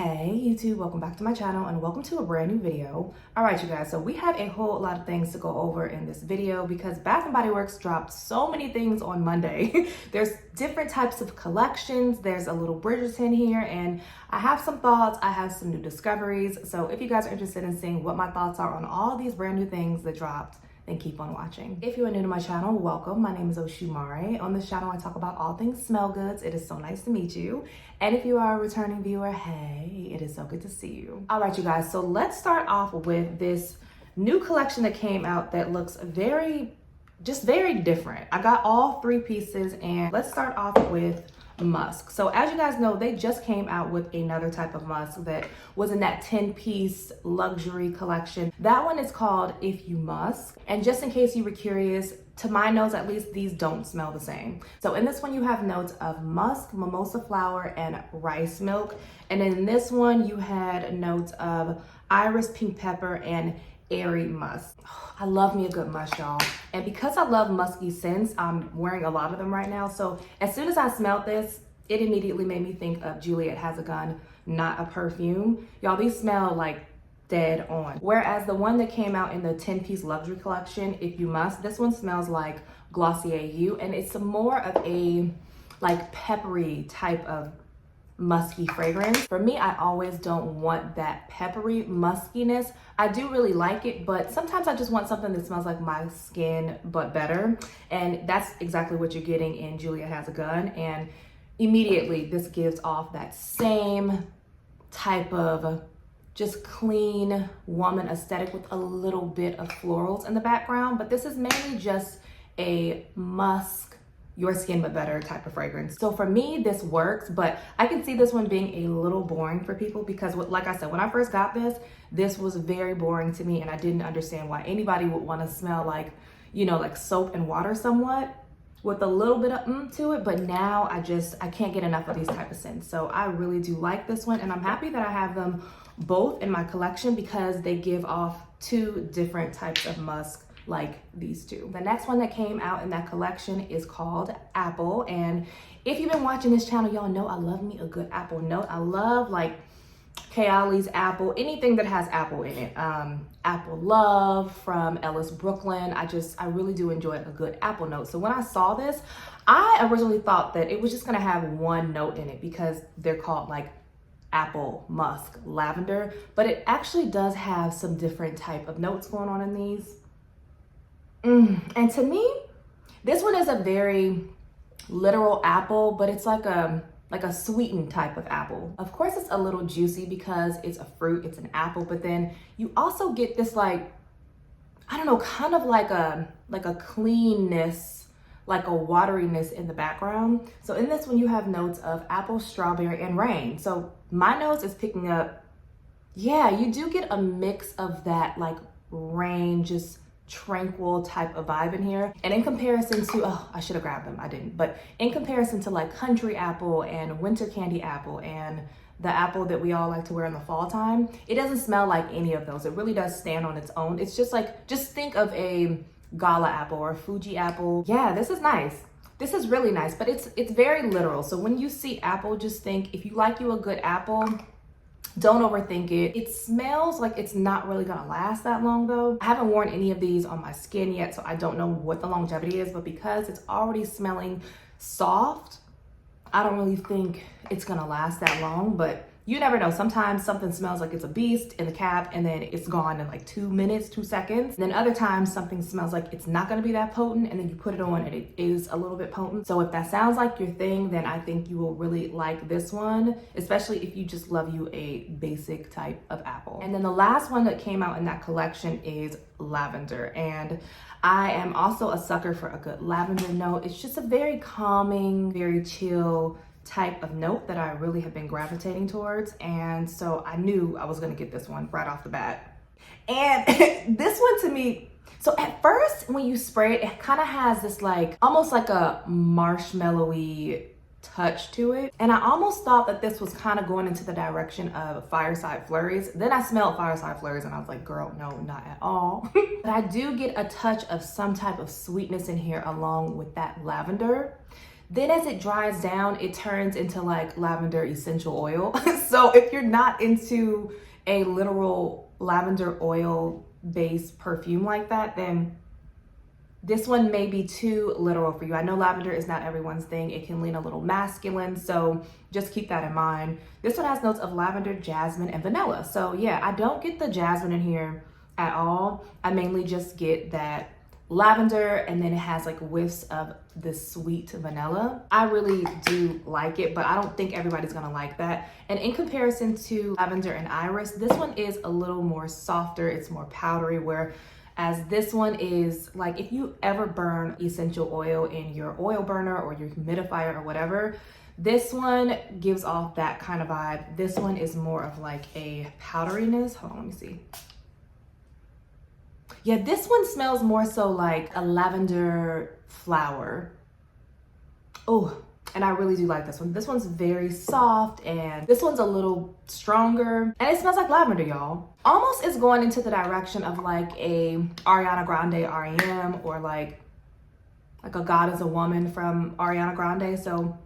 Hey YouTube, welcome back to my channel and welcome to a brand new video. All right, you guys, so we have a whole lot of things to go over in this video because Bath & Body Works dropped so many things on Monday. There's different types of collections. There's a little Bridgerton here and I have some thoughts. I have some new discoveries. So if you guys are interested in seeing what my thoughts are on all these brand new things that dropped, then keep on watching. If you are new to my channel, welcome. My name is Oshumare. On this channel, I talk about all things smell goods. It is so nice to meet you. And if you are a returning viewer, hey, it is so good to see you. All right, you guys, so let's start off with this new collection that came out that looks very different. I got all three pieces and let's start off with MUSK. So as you guys know, they just came out with another type of musk that was in that 10-piece luxury collection. That one is called If You Musk. And just in case you were curious, to my nose at least, these don't smell the same. So in this one you have notes of musk, mimosa flower, and rice milk. And in this one you had notes of iris, pink pepper, and airy musk. I love me a good musk, y'all. And because I love musky scents, I'm wearing a lot of them right now. So as soon as I smelled this, it immediately made me think of Juliet Has a Gun, not a perfume. Y'all, these smell like dead on. Whereas the one that came out in the 10-piece luxury collection, If You Musk, this one smells like Glossier You, and it's more of a like peppery type of musky fragrance. For me, I always don't want that peppery muskiness. I do really like it, but sometimes I just want something that smells like my skin, but better. And that's exactly what you're getting in Juliet Has a Gun. And immediately this gives off that same type of just clean woman aesthetic with a little bit of florals in the background. But this is mainly just a musk, your skin but better type of fragrance. So for me, this works, but I can see this one being a little boring for people because like I said, when I first got this was very boring to me and I didn't understand why anybody would want to smell like, you know, like soap and water somewhat with a little bit of to it. But now I can't get enough of these type of scents. So I really do like this one and I'm happy that I have them both in my collection because they give off two different types of musk like these two. The next one that came out in that collection is called Apple. And if you've been watching this channel, y'all know I love me a good apple note. I love like Kayali's apple, anything that has apple in it. Apple Love from Ellis Brooklyn. I really do enjoy a good apple note. So when I saw this, I originally thought that it was just gonna have one note in it because they're called like apple, musk, lavender, but it actually does have some different type of notes going on in these. And to me, this one is a very literal apple, but it's like a sweetened type of apple. Of course, it's a little juicy because it's a fruit, it's an apple, but then you also get this like, I don't know, kind of like a cleanness, like a wateriness in the background. So in this one, you have notes of apple, strawberry, and rain. So my nose is picking up, yeah, you do get a mix of that like rain, just tranquil type of vibe in here. And in comparison to, oh, I should have grabbed them, I didn't. But in comparison to like country apple and winter candy apple and the apple that we all like to wear in the fall time, it doesn't smell like any of those. It really does stand on its own. It's just like, just think of a Gala apple or Fuji apple. Yeah, this is nice. This is really nice, but it's very literal. So when you see apple, just think, if you like you a good apple, don't overthink it. It smells like it's not really gonna last that long though. I haven't worn any of these on my skin yet, so I don't know what the longevity is, but because it's already smelling soft, I don't really think it's gonna last that long, but you never know. Sometimes something smells like it's a beast in the cap and then it's gone in like 2 minutes, 2 seconds. And then other times something smells like it's not gonna be that potent and then you put it on and it is a little bit potent. So if that sounds like your thing, then I think you will really like this one, especially if you just love you a basic type of apple. And then the last one that came out in that collection is Lavender. And I am also a sucker for a good lavender note. It's just a very calming, very chill type of note that I really have been gravitating towards. And so I knew I was gonna get this one right off the bat. And this one to me, so at first when you spray it, it kind of has this like, almost like a marshmallowy touch to it. And I almost thought that this was kind of going into the direction of Fireside Flurries. Then I smelled Fireside Flurries and I was like, girl, no, not at all. But I do get a touch of some type of sweetness in here along with that lavender. Then as it dries down, it turns into like lavender essential oil. So if you're not into a literal lavender oil based perfume like that, then this one may be too literal for you. I know lavender is not everyone's thing. It can lean a little masculine, so just keep that in mind. This one has notes of lavender, jasmine, and vanilla. So yeah, I don't get the jasmine in here at all. I mainly just get that lavender, and then it has like whiffs of this sweet vanilla. I really do like it, but I don't think everybody's gonna like that. And in comparison to lavender and iris, this one is a little more softer. It's more powdery, whereas this one is like, if you ever burn essential oil in your oil burner or your humidifier or whatever, this one gives off that kind of vibe. This one is more of like a powderiness. Hold on, let me see. Yeah, this one smells more so like a lavender flower. Oh, and I really do like this one. This one's very soft, and this one's a little stronger, and it smells like lavender, y'all. Almost is going into the direction of like a Ariana Grande REM, or like a God is a Woman from Ariana Grande. So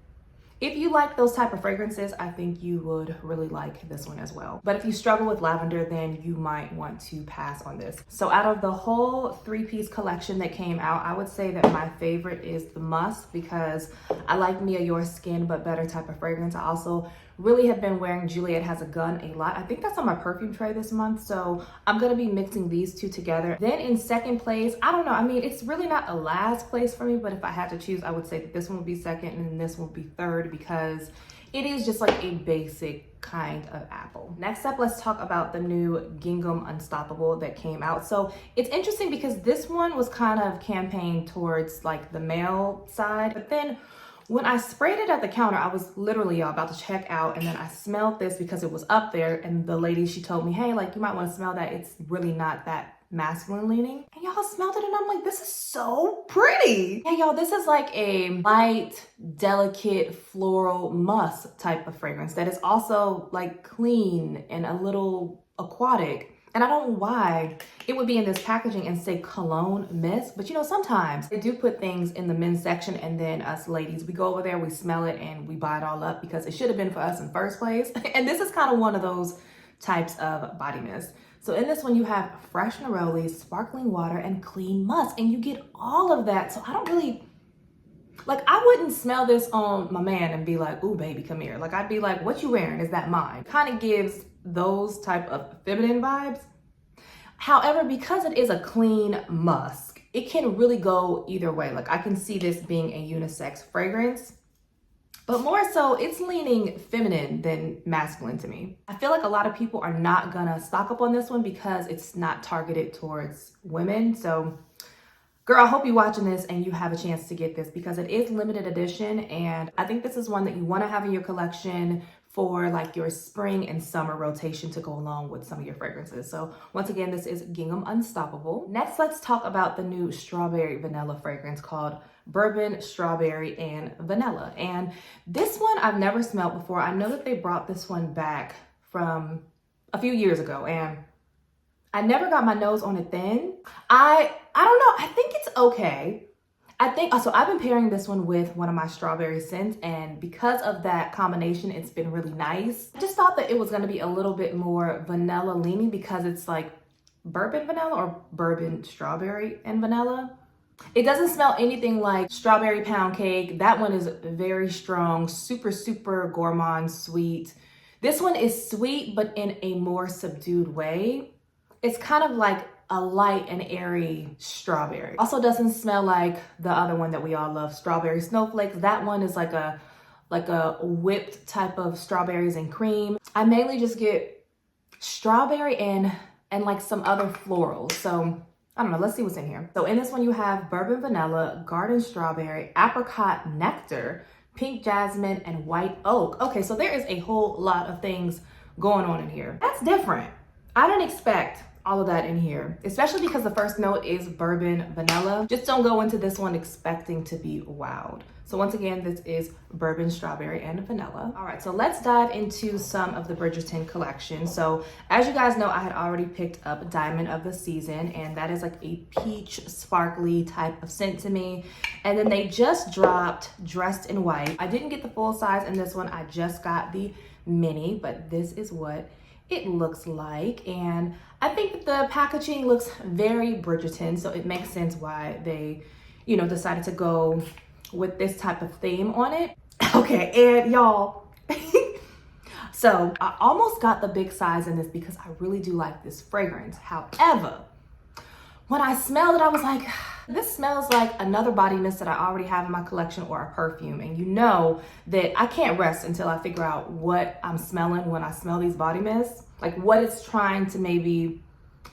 if you like those type of fragrances, I think you would really like this one as well. But if you struggle with lavender, then you might want to pass on this. So out of the whole 3-piece collection that came out, I would say that my favorite is the Musk, because I like Mia Your Skin but better type of fragrance. I also really have been wearing Juliet Has a Gun a lot. I think that's on my perfume tray this month, so I'm gonna be mixing these two together. Then in second place, I don't know, I mean, it's really not a last place for me, but if I had to choose, I would say that this one would be second and this one would be third, because it is just like a basic kind of apple. Next up, let's talk about the new Gingham Unstoppable that came out. So it's interesting because this one was kind of campaigned towards like the male side, but then when I sprayed it at the counter, I was literally about to check out, and then I smelled this because it was up there, and the lady, she told me, hey, like, you might want to smell that. It's really not that masculine leaning. And y'all smelled it, and I'm like, this is so pretty. Yeah, y'all, this is like a light, delicate, floral musk type of fragrance that is also like clean and a little aquatic. And I don't know why it would be in this packaging and say cologne mist, but you know, sometimes they do put things in the men's section, and then us ladies, we go over there, we smell it, and we buy it all up because it should have been for us in the first place. And this is kind of one of those types of body mist. So in this one, you have fresh neroli, sparkling water, and clean musk, and you get all of that. So I don't really, like, I wouldn't smell this on my man and be like, ooh, baby, come here. Like, I'd be like, what you wearing? Is that mine? Kind of gives those type of feminine vibes. However, because it is a clean musk, it can really go either way. Like, I can see this being a unisex fragrance, but more so it's leaning feminine than masculine to me. I feel like a lot of people are not gonna stock up on this one because it's not targeted towards women. So girl, I hope you're watching this and you have a chance to get this, because it is limited edition, and I think this is one that you want to have in your collection for like your spring and summer rotation to go along with some of your fragrances. So once again, this is Gingham Unstoppable. Next, let's talk about the new strawberry vanilla fragrance called Bourbon, Strawberry, and Vanilla. And this one I've never smelled before. I know that they brought this one back from a few years ago, and I never got my nose on it then. I don't know, I think it's okay. I think, so I've been pairing this one with one of my strawberry scents, and because of that combination, it's been really nice. I just thought that it was gonna be a little bit more vanilla leaning because it's like bourbon vanilla or bourbon strawberry and vanilla. It doesn't smell anything like strawberry pound cake. That one is very strong, super, super gourmand sweet. This one is sweet, but in a more subdued way. It's kind of like a light and airy strawberry. Also doesn't smell like the other one that we all love, strawberry snowflakes. That one is like a whipped type of strawberries and cream. I mainly just get strawberry and like some other florals. So I don't know, let's see what's in here. So in this one you have bourbon vanilla, garden strawberry, apricot nectar, pink jasmine, and white oak. Okay, so there is a whole lot of things going on in here. That's different. I didn't expect all of that in here, especially because the first note is bourbon vanilla. Just don't go into this one expecting to be wowed. So once again, this is bourbon, strawberry, and vanilla. All right, so let's dive into some of the Bridgerton collection. So as you guys know, I had already picked up Diamond of the Season, and that is like a peach sparkly type of scent to me. And then they just dropped Dressed in White. I didn't get the full size in this one. I just got the mini, but this is what it looks like. And I think that the packaging looks very Bridgerton, so it makes sense why they, you know, decided to go with this type of theme on it. Okay, and y'all, so I almost got the big size in this because I really do like this fragrance. However, when I smelled it, I was like, this smells like another body mist that I already have in my collection or a perfume. And you know that I can't rest until I figure out what I'm smelling when I smell these body mists, like what it's trying to maybe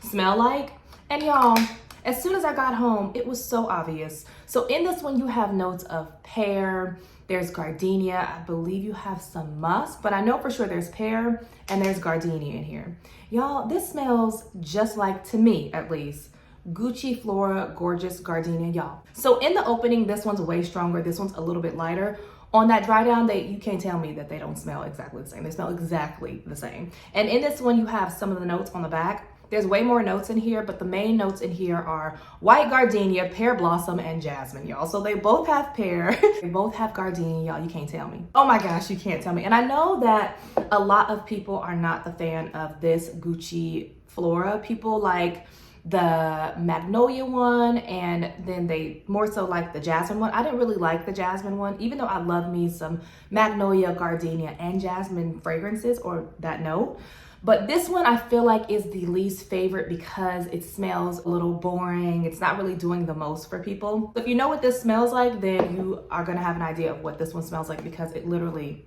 smell like. And y'all, as soon as I got home, it was so obvious. So in this one, you have notes of pear, there's gardenia, I believe you have some musk, but I know for sure there's pear and there's gardenia in here. Y'all, this smells just like, to me at least, Gucci Flora Gorgeous Gardenia, y'all. So in the opening, this one's way stronger. This one's a little bit lighter. On that dry down, you can't tell me that they don't smell exactly the same. They smell exactly the same. And in this one, you have some of the notes on the back. There's way more notes in here, but the main notes in here are white gardenia, pear blossom, and jasmine, y'all. So they both have pear, they both have gardenia, y'all. You can't tell me. Oh my gosh, you can't tell me. And I know that a lot of people are not the fan of this Gucci Flora. People like the magnolia one, and then they more so like the jasmine one. I didn't really like the jasmine one, even though I love me some magnolia, gardenia, and jasmine fragrances, or that note. But this one I feel like is the least favorite because it smells a little boring. It's not really doing the most for people. So if you know what this smells like, then you are gonna have an idea of what this one smells like, because it literally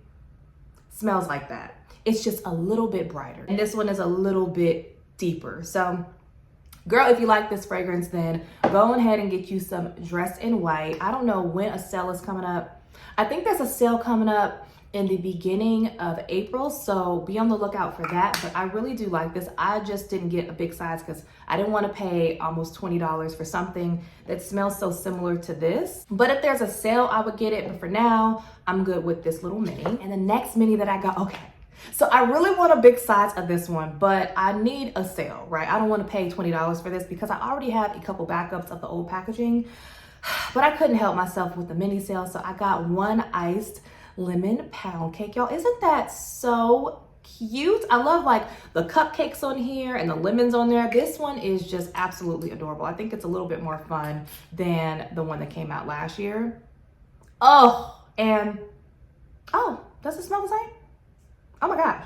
smells like that. It's just a little bit brighter. And this one is a little bit deeper. So girl, if you like this fragrance, then go ahead and get you some Dressed in White. I don't know when a sale is coming up. I think there's a sale coming up in the beginning of April, so be on the lookout for that. But I really do like this. I just didn't get a big size because I didn't want to pay almost $20 for something that smells so similar to this. But if there's a sale, I would get it. But for now, I'm good with this little mini. And the next mini that I got, okay, so I really want a big size of this one, but I need a sale, right? I don't want to pay $20 for this because I already have a couple backups of the old packaging, but I couldn't help myself with the mini sale. So I got one iced lemon pound cake. Y'all, isn't that so cute? I love like the cupcakes on here and the lemons on there. This one is just absolutely adorable. I think it's a little bit more fun than the one that came out last year. Oh, and oh, does it smell the same? Oh my gosh,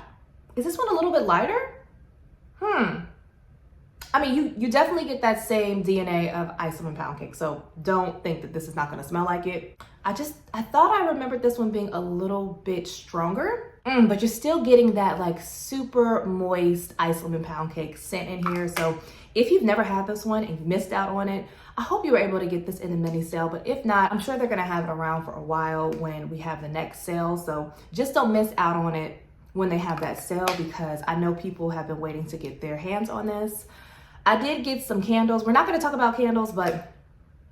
is this one a little bit lighter? I mean, you definitely get that same DNA of ice lemon pound cake, so don't think that this is not gonna smell like it. I thought I remembered this one being a little bit stronger, but you're still getting that like super moist ice lemon pound cake scent in here. So if you've never had this one and you missed out on it, I hope you were able to get this in the mini sale, but if not, I'm sure they're gonna have it around for a while when we have the next sale. So just don't miss out on it when they have that sale, because I know people have been waiting to get their hands on this. I did get some candles. We're not gonna talk about candles, but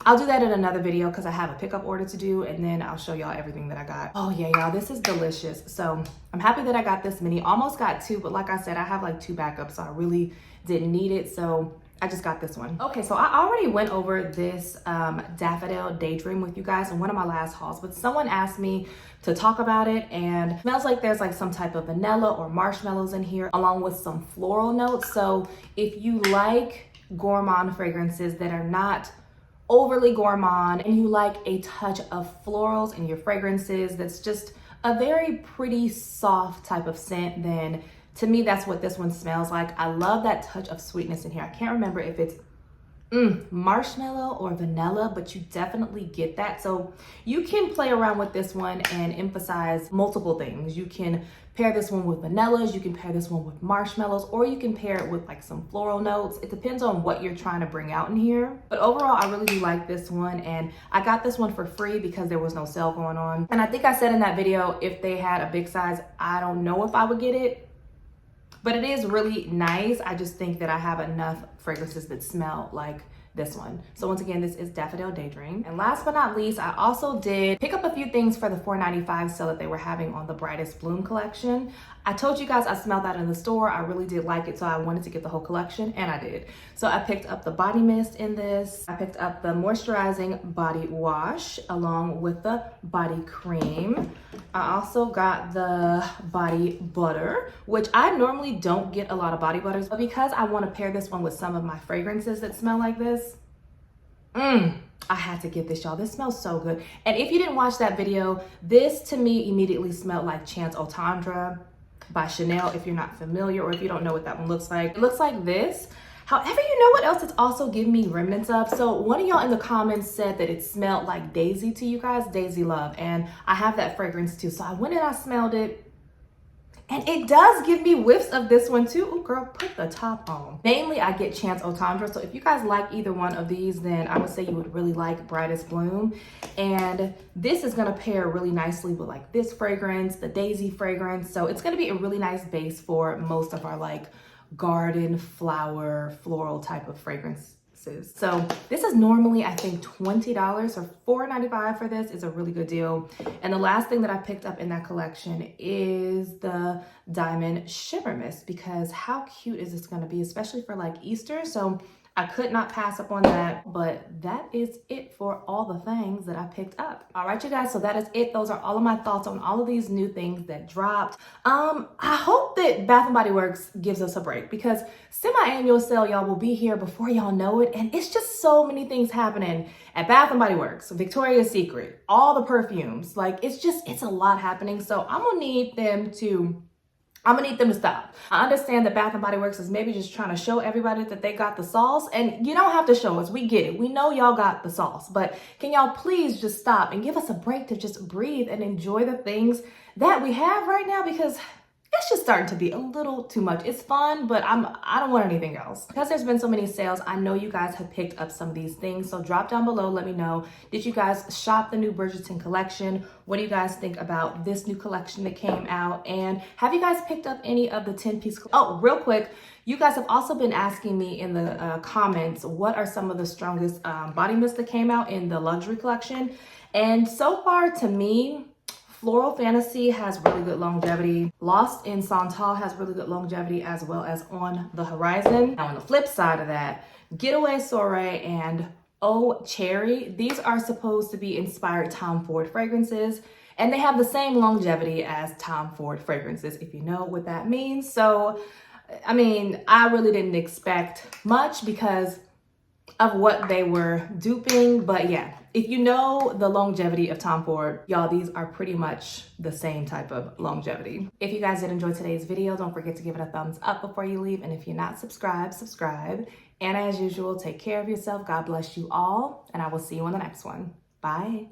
I'll do that in another video because I have a pickup order to do, and then I'll show y'all everything that I got. Oh yeah, y'all, this is delicious. So I'm happy that I got this mini. Almost got two, but like I said, I have like two backups, so I really didn't need it. So I just got this one. Okay, so I already went over this Daffodil Daydream with you guys in one of my last hauls, but someone asked me to talk about it, and it smells like there's like some type of vanilla or marshmallows in here along with some floral notes. So if you like gourmand fragrances that are not overly gourmand and you like a touch of florals in your fragrances, that's just a very pretty soft type of scent, then to me, that's what this one smells like. I love that touch of sweetness in here. I can't remember if it's marshmallow or vanilla, but you definitely get that. So you can play around with this one and emphasize multiple things. You can pair this one with vanillas, you can pair this one with marshmallows, or you can pair it with like some floral notes. It depends on what you're trying to bring out in here. But overall, I really do like this one, and I got this one for free because there was no sale going on. And I think I said in that video, if they had a big size, I don't know if I would get it, but it is really nice. I just think that I have enough fragrances that smell like this one. So once again, this is Daffodil Daydream. And last but not least, I also did pick up a few things for the $4.95 sale that they were having on the Brightest Bloom collection. I told you guys I smelled that in the store. I really did like it, so I wanted to get the whole collection, and I did. So I picked up the body mist in this. I picked up the moisturizing body wash along with the body cream. I also got the body butter, which I normally don't get a lot of body butters, but because I want to pair this one with some of my fragrances that smell like this, I had to get this, y'all. This smells so good. And if you didn't watch that video, this to me immediately smelled like Chance Otandra by Chanel, if you're not familiar or if you don't know what that one looks like. It looks like this. However, you know what else it's also giving me remnants of? So one of y'all in the comments said that it smelled like Daisy to you guys, Daisy Love, and I have that fragrance too. So I went and I smelled it, and it does give me whiffs of this one too. Oh girl, put the top on. Mainly I get Chance Otandra, so if you guys like either one of these, then I would say you would really like Brightest Bloom. And this is gonna pair really nicely with like this fragrance, the Daisy fragrance. So it's gonna be a really nice base for most of our like garden, flower, floral type of fragrances. So this is normally, I think, $20 or $4.95 for this is a really good deal. And the last thing that I picked up in that collection is the Diamond Shimmer Mist, because how cute is this gonna be, especially for like Easter? So I could not pass up on that, but that is it for all the things that I picked up. All right, you guys, so that is it. Those are all of my thoughts on all of these new things that dropped. I hope that Bath & Body Works gives us a break, because semi-annual sale, y'all, will be here before y'all know it. And it's just so many things happening at Bath & Body Works, Victoria's Secret, all the perfumes. Like, it's a lot happening. So I'm gonna need them to stop. I understand that Bath & Body Works is maybe just trying to show everybody that they got the sauce, and you don't have to show us. We get it. We know y'all got the sauce, but can y'all please just stop and give us a break to just breathe and enjoy the things that we have right now, because it's just starting to be a little too much. It's fun, but I don't want anything else. Because there's been so many sales, I know you guys have picked up some of these things. So drop down below, let me know. Did you guys shop the new Bridgerton collection? What do you guys think about this new collection that came out? And have you guys picked up any of the 10-piece? Oh, real quick, you guys have also been asking me in the comments, what are some of the strongest body mists that came out in the luxury collection? And so far, to me, Floral Fantasy has really good longevity. Lost in Santal has really good longevity, as well as On the Horizon. Now on the flip side of that, Getaway Soiree and Oh Cherry, these are supposed to be inspired Tom Ford fragrances, and they have the same longevity as Tom Ford fragrances, if you know what that means. So, I mean, I really didn't expect much because of what they were duping, but yeah, if you know the longevity of Tom Ford, y'all, these are pretty much the same type of longevity. If you guys did enjoy today's video, don't forget to give it a thumbs up before you leave. And if you're not subscribed, subscribe. And as usual, take care of yourself. God bless you all. And I will see you on the next one. Bye.